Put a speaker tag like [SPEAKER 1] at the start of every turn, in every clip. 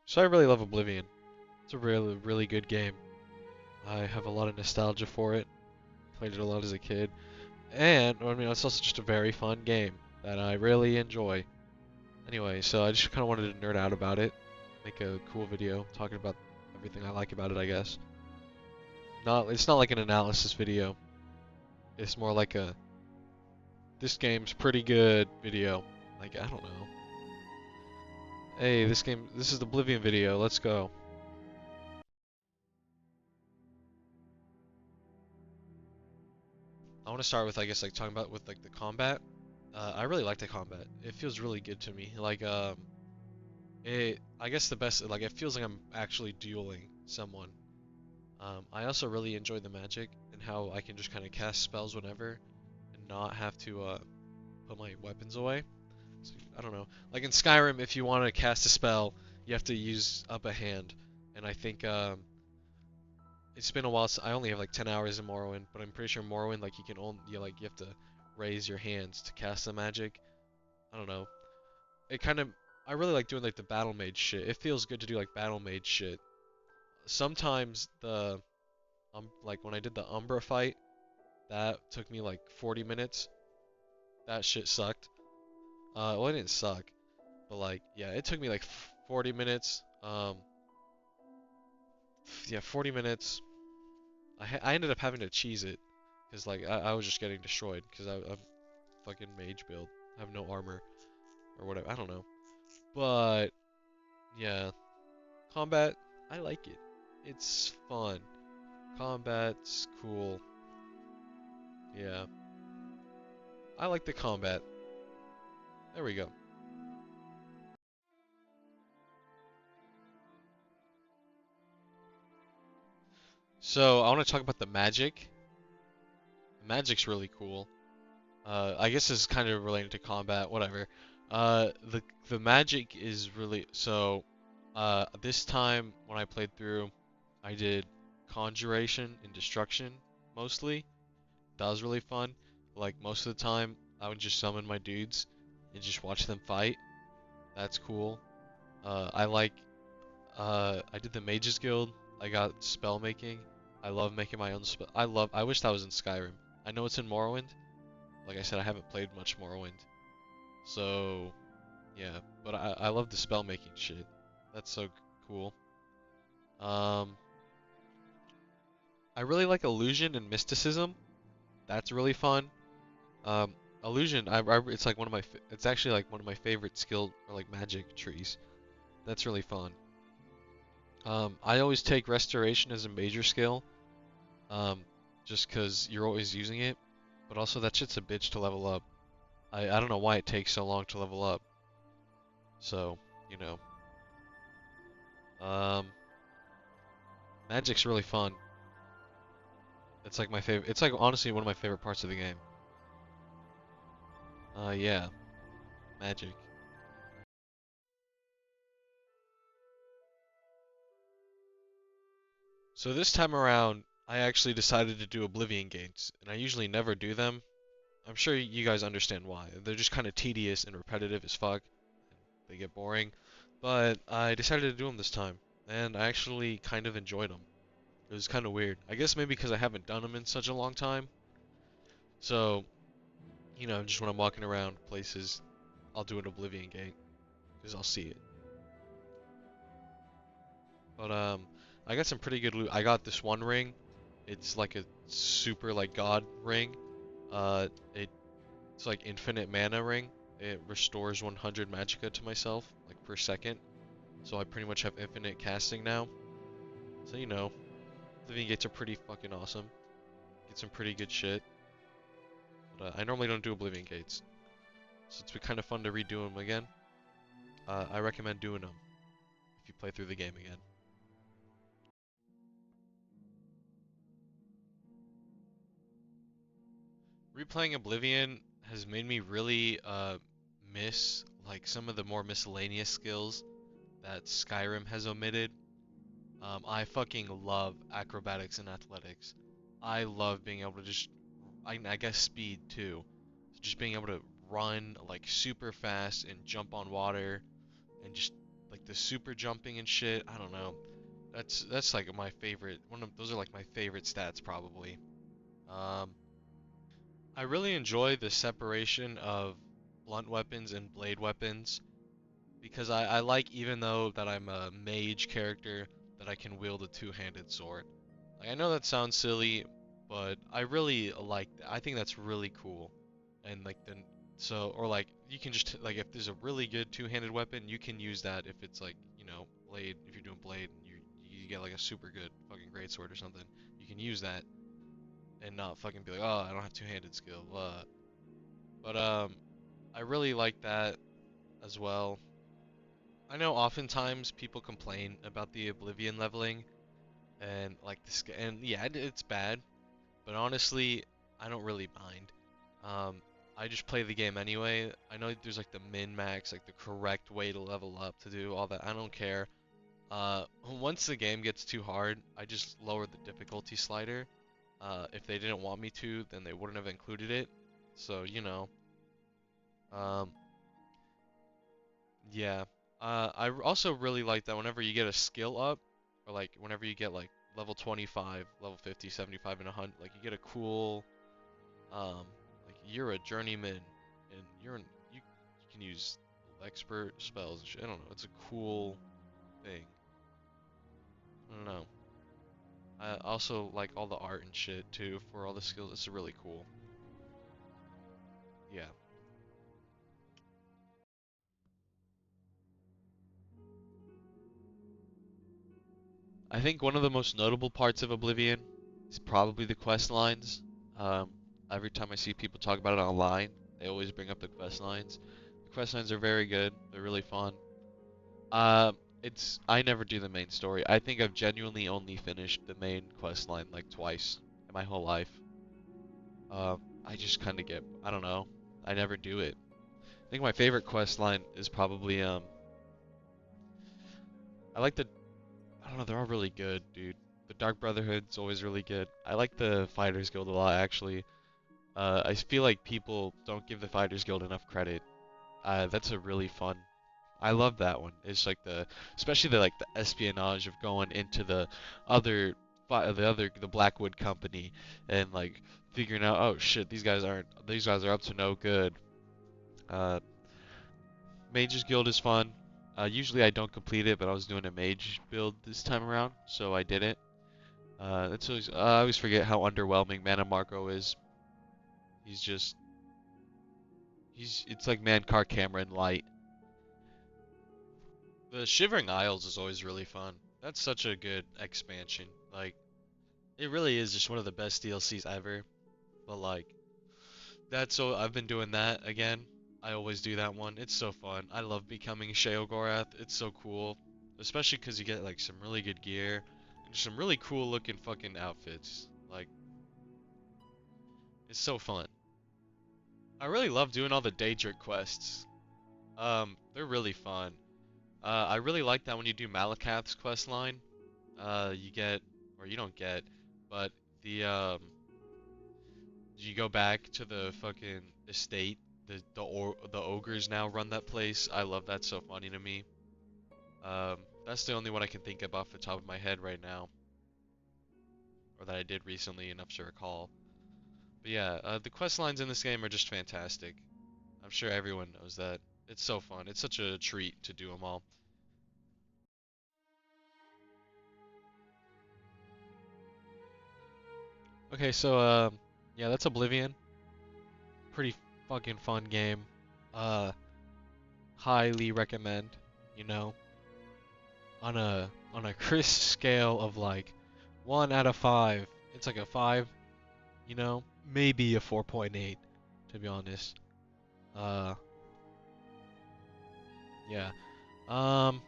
[SPEAKER 1] So I really love Oblivion. It's a really, really good game. I have a lot of nostalgia for it. Played it a lot as a kid. And, I mean, it's also just a very fun game that I really enjoy. Anyway, so I just kind of wanted to nerd out about it. Make a cool video talking about everything I like about it, I guess. It's not like an analysis video. It's more like a, this game's pretty good video. Like, I don't know. Hey, this is the Oblivion video. Let's go. I want to start with, I guess, like talking about with like the combat. I really like the combat. It feels really good to me. I guess the best, like, it feels like I'm actually dueling someone. I also really enjoy the magic and how I can just kind of cast spells whenever and not have to put my weapons away. So, I don't know. Like in Skyrim, if you want to cast a spell, you have to use up a hand, and I think it's been a while. I only have like 10 hours in Morrowind, but I'm pretty sure Morrowind, like, you have to raise your hands to cast the magic. I don't know. It kind of I really like doing like the battle mage shit. It feels good to do like battle mage shit. Sometimes like when I did the Umbra fight, that took me like 40 minutes. That shit sucked. Well, it didn't suck, but like, yeah, it took me like 40 minutes. Yeah, 40 minutes. I ended up having to cheese it because like I was just getting destroyed because I'm fucking mage build. I have no armor or whatever. I don't know. But yeah, combat, I like it. It's fun. Combat's cool. Yeah, I like the combat. There we go. So I want to talk about the magic. The magic's really cool. I guess this is kind of related to combat, whatever. The magic is really so. This time when I played through, I did conjuration and destruction mostly. That was really fun. Like most of the time, I would just summon my dudes and just watch them fight. That's cool. I like. I did the Mages Guild. I got spell making. I love making my own spell. I wish that was in Skyrim. I know it's in Morrowind. Like I said, I haven't played much Morrowind. So, yeah. But I love the spell making shit. That's so cool. Um, I really like illusion and mysticism. That's really fun. Um, illusion, it's like it's actually like one of my favorite skill or like magic trees. That's really fun. I always take restoration as a major skill. Um, just 'cause you're always using it, but also that shit's a bitch to level up. I don't know why it takes so long to level up. So, you know. Um, Magic's really fun. It's like my favorite. It's like honestly one of my favorite parts of the game. Yeah, Magic. So this time around, I actually decided to do Oblivion Gates, and I usually never do them. I'm sure you guys understand why. They're just kind of tedious and repetitive as fuck. They get boring. But I decided to do them this time, and I actually kind of enjoyed them. It was kind of weird. I guess maybe because I haven't done them in such a long time. So, just when I'm walking around places, I'll do an Oblivion Gate, because I'll see it. But, I got some pretty good loot. I got this one ring. It's like a super, like, god ring. Uh, it, it's like infinite mana ring. It restores 100 magicka to myself, like, per second. So I pretty much have infinite casting now. So, Oblivion Gates are pretty fucking awesome. Get some pretty good shit. But I normally don't do Oblivion Gates. So it's been kind of fun to redo them again. I recommend doing them if you play through the game again. Replaying Oblivion has made me really miss like some of the more miscellaneous skills that Skyrim has omitted. I fucking love acrobatics and athletics. I love being able to I guess speed too. Just being able to run like super fast and jump on water and just like the super jumping and shit. I don't know. That's like my favorite. Those are like my favorite stats probably. Um, I really enjoy the separation of blunt weapons and blade weapons because I like, even though that I'm a mage character, that I can wield a two-handed sword. Like, I know that sounds silly, but I really like I think that's really cool. And like then so or like you can just like if there's a really good two-handed weapon, you can use that if it's like, blade, if you're doing blade and you get like a super good fucking great sword or something, you can use that and not fucking be like, "Oh, I don't have two-handed skill." But I really like that as well. I know oftentimes people complain about the Oblivion leveling and like and yeah, it's bad, but honestly, I don't really mind. Um, I just play the game anyway. I know there's like the min max, like the correct way to level up to do all that. I don't care. Once the game gets too hard, I just lower the difficulty slider. If they didn't want me to, then they wouldn't have included it. So, um, yeah. I also really like that whenever you get a skill up, or like whenever you get like level 25, level 50, 75, and 100, like you get a cool, um, like you're a journeyman, and you can use expert spells and shit. I don't know. It's a cool thing. I don't know. I also like all the art and shit too for all the skills. It's really cool. Yeah. I think one of the most notable parts of Oblivion is probably the quest lines. Um, every time I see people talk about it online, they always bring up the quest lines. The quest lines are very good. They're really fun. I never do the main story. I think I've genuinely only finished the main quest line like twice in my whole life. I just kind of I don't know. I never do it. I think my favorite quest line is probably I like I don't know, they're all really good, dude. The Dark Brotherhood's always really good. I like the Fighters Guild a lot, actually. I feel like people don't give the Fighters Guild enough credit. That's a really fun. I love that one. It's like especially the espionage of going into the Blackwood Company and like figuring out, oh shit, these guys are up to no good. Uh, Mage's Guild is fun. Usually I don't complete it, but I was doing a mage build this time around, so I did it. I always forget how underwhelming Mana Marco is. He's just it's like Mancar Cameron light. The Shivering Isles is always really fun. That's such a good expansion. Like, it really is just one of the best DLCs ever. But like, I've been doing that again. I always do that one. It's so fun. I love becoming Sheogorath. It's so cool. Especially because you get like some really good gear and some really cool looking fucking outfits. Like, it's so fun. I really love doing all the Daedric quests. They're really fun. I really like that when you do Malakath's quest line. You get, or you don't get, but you go back to the fucking estate. The ogres now run that place. I love that. So funny to me. That's the only one I can think of off the top of my head right now, or that I did recently enough to recall. But yeah, the quest lines in this game are just fantastic. I'm sure everyone knows that. It's so fun. It's such a treat to do them all. Okay, so yeah, that's Oblivion. Pretty fucking fun game. Uh, Highly recommend. You know, on a crisp scale of like 1 out of 5, it's like a 5. Maybe a 4.8, to be honest. Uh, yeah. Um,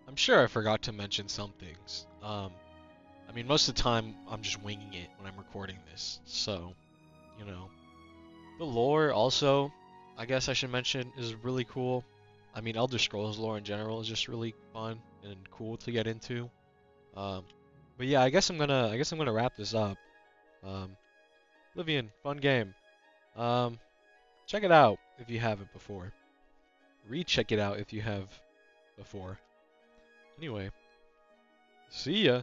[SPEAKER 1] I'm sure I forgot to mention some things. I mean, most of the time I'm just winging it when I'm recording this, so you know. The lore also, I guess I should mention, is really cool. I mean, Elder Scrolls lore in general is just really fun and cool to get into. Um, but yeah, I guess I'm gonna wrap this up. Um, Oblivion, fun game. Um, Check it out if you haven't before. Recheck it out if you have before. Anyway, see ya.